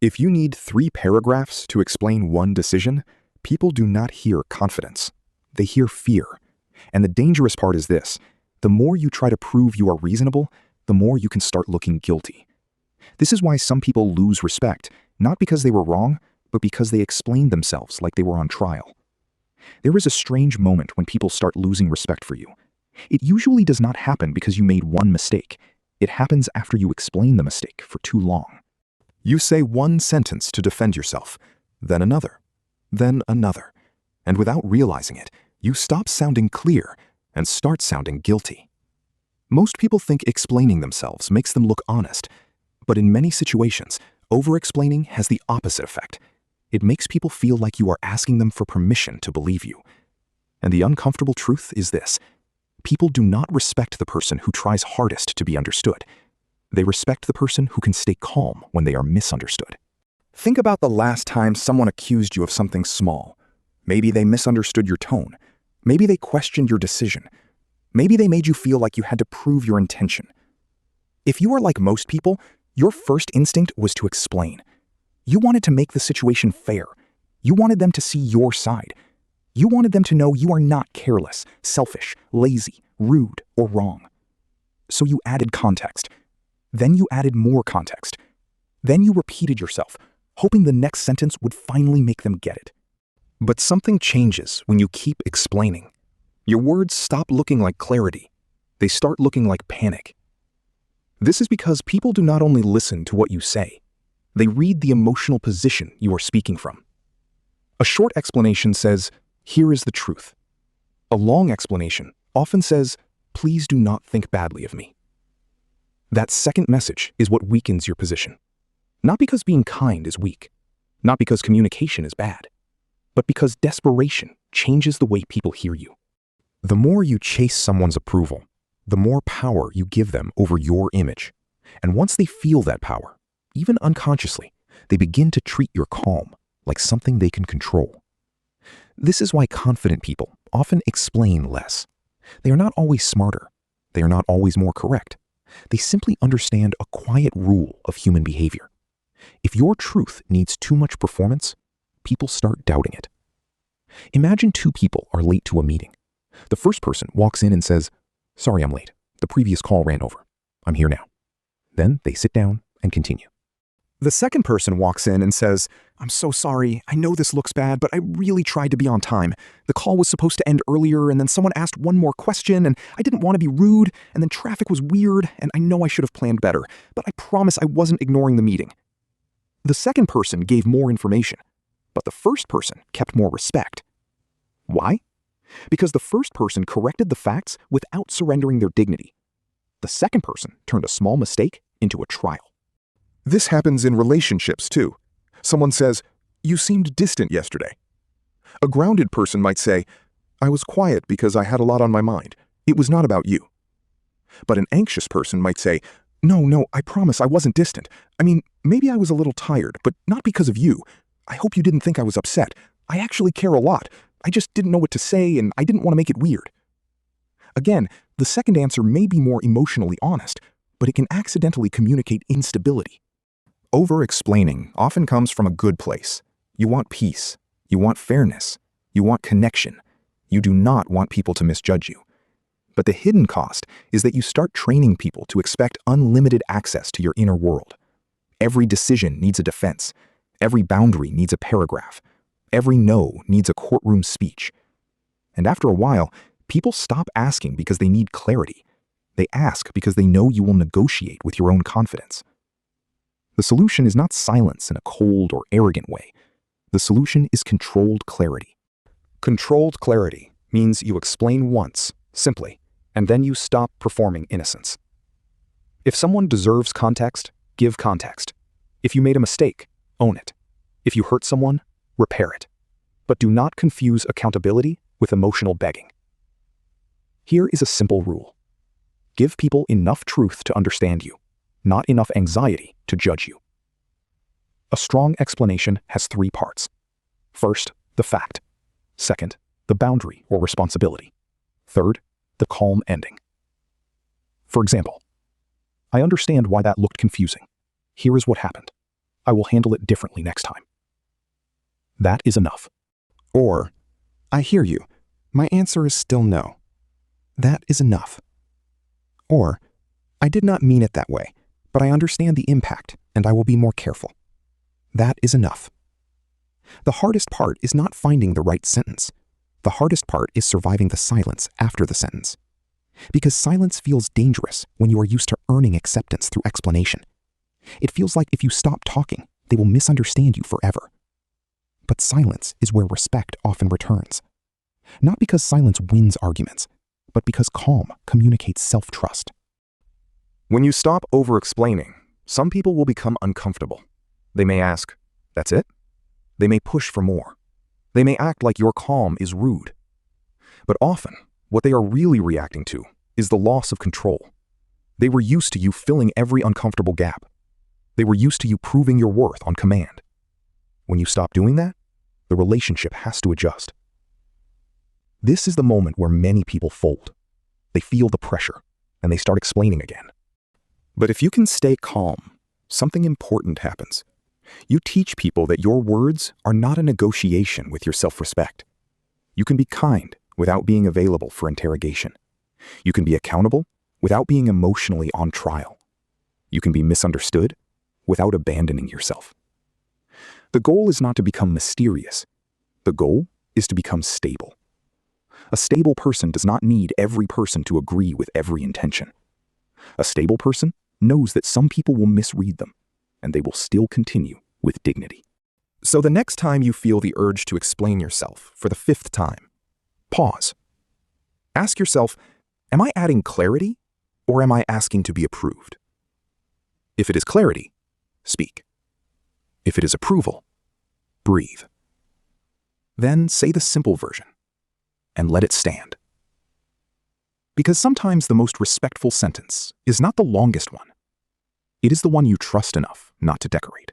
If you need 3 paragraphs to explain one decision, people do not hear confidence. They hear fear. And the dangerous part is this: the more you try to prove you are reasonable, the more you can start looking guilty. This is why some people lose respect, not because they were wrong, but because they explained themselves like they were on trial. There is a strange moment when people start losing respect for you. It usually does not happen because you made one mistake. It happens after you explain the mistake for too long. You say one sentence to defend yourself, then another, and without realizing it, you stop sounding clear and start sounding guilty. Most people think explaining themselves makes them look honest, but in many situations, over-explaining has the opposite effect. It makes people feel like you are asking them for permission to believe you. And the uncomfortable truth is this: people do not respect the person who tries hardest to be understood. They respect the person who can stay calm when they are misunderstood. Think about the last time someone accused you of something small. Maybe they misunderstood your tone. Maybe they questioned your decision. Maybe they made you feel like you had to prove your intention. If you are like most people, your first instinct was to explain. You wanted to make the situation fair. You wanted them to see your side. You wanted them to know you are not careless, selfish, lazy, rude, or wrong. So you added context. Then you added more context. Then you repeated yourself, hoping the next sentence would finally make them get it. But something changes when you keep explaining. Your words stop looking like clarity. They start looking like panic. This is because people do not only listen to what you say, they read the emotional position you are speaking from. A short explanation says, "Here is the truth." A long explanation often says, "Please do not think badly of me." That second message is what weakens your position. Not because being kind is weak, not because communication is bad, but because desperation changes the way people hear you. The more you chase someone's approval, the more power you give them over your image. And once they feel that power, even unconsciously, they begin to treat your calm like something they can control. This is why confident people often explain less. They are not always smarter. They are not always more correct. They simply understand a quiet rule of human behavior. If your truth needs too much performance, people start doubting it. Imagine 2 people are late to a meeting. The first person walks in and says, "Sorry, I'm late. The previous call ran over. I'm here now." Then they sit down and continue. The second person walks in and says, "I'm so sorry. I know this looks bad, but I really tried to be on time. The call was supposed to end earlier, and then someone asked one more question, and I didn't want to be rude, and then traffic was weird, and I know I should have planned better, but I promise I wasn't ignoring the meeting." The second person gave more information, but the first person kept more respect. Why? Because the first person corrected the facts without surrendering their dignity. The second person turned a small mistake into a trial. This happens in relationships too. Someone says, "You seemed distant yesterday." A grounded person might say, "I was quiet because I had a lot on my mind. It was not about you." But an anxious person might say, No, I promise I wasn't distant. I mean, maybe I was a little tired, but not because of you. I hope you didn't think I was upset. I actually care a lot. I just didn't know what to say, and I didn't want to make it weird." Again, the second answer may be more emotionally honest, but it can accidentally communicate instability. Over-explaining often comes from a good place. You want peace. You want fairness. You want connection. You do not want people to misjudge you. But the hidden cost is that you start training people to expect unlimited access to your inner world. Every decision needs a defense. Every boundary needs a paragraph. Every no needs a courtroom speech. And after a while, people stop asking because they need clarity. They ask because they know you will negotiate with your own confidence. The solution is not silence in a cold or arrogant way. The solution is controlled clarity. Controlled clarity means you explain once, simply, and then you stop performing innocence. If someone deserves context, give context. If you made a mistake, own it. If you hurt someone, repair it. But do not confuse accountability with emotional begging. Here is a simple rule. Give people enough truth to understand you, not enough anxiety to judge you. A strong explanation has 3 parts. First, the fact. Second, the boundary or responsibility. Third, the calm ending. For example, "I understand why that looked confusing. Here is what happened. I will handle it differently next time. That is enough. Or, I hear you. My answer is still no. That is enough. Or, I did not mean it that way, but I understand the impact and I will be more careful. That is enough. The hardest part is not finding the right sentence. The hardest part is surviving the silence after the sentence. Because silence feels dangerous when you are used to earning acceptance through explanation. It feels like if you stop talking, they will misunderstand you forever. But silence is where respect often returns. Not because silence wins arguments, but because calm communicates self-trust. When you stop over-explaining, some people will become uncomfortable. They may ask, "That's it?" They may push for more. They may act like your calm is rude. But often, what they are really reacting to is the loss of control. They were used to you filling every uncomfortable gap. They were used to you proving your worth on command. When you stop doing that, the relationship has to adjust. This is the moment where many people fold. They feel the pressure, and they start explaining again. But if you can stay calm, something important happens. You teach people that your words are not a negotiation with your self-respect. You can be kind without being available for interrogation. You can be accountable without being emotionally on trial. You can be misunderstood without abandoning yourself. The goal is not to become mysterious. The goal is to become stable. A stable person does not need every person to agree with every intention. A stable person knows that some people will misread them, and they will still continue with dignity. So the next time you feel the urge to explain yourself for the 5th time, pause. Ask yourself, am I adding clarity or am I asking to be approved? If it is clarity, speak. If it is approval, breathe. Then say the simple version and let it stand. Because sometimes the most respectful sentence is not the longest one. It is the one you trust enough not to decorate.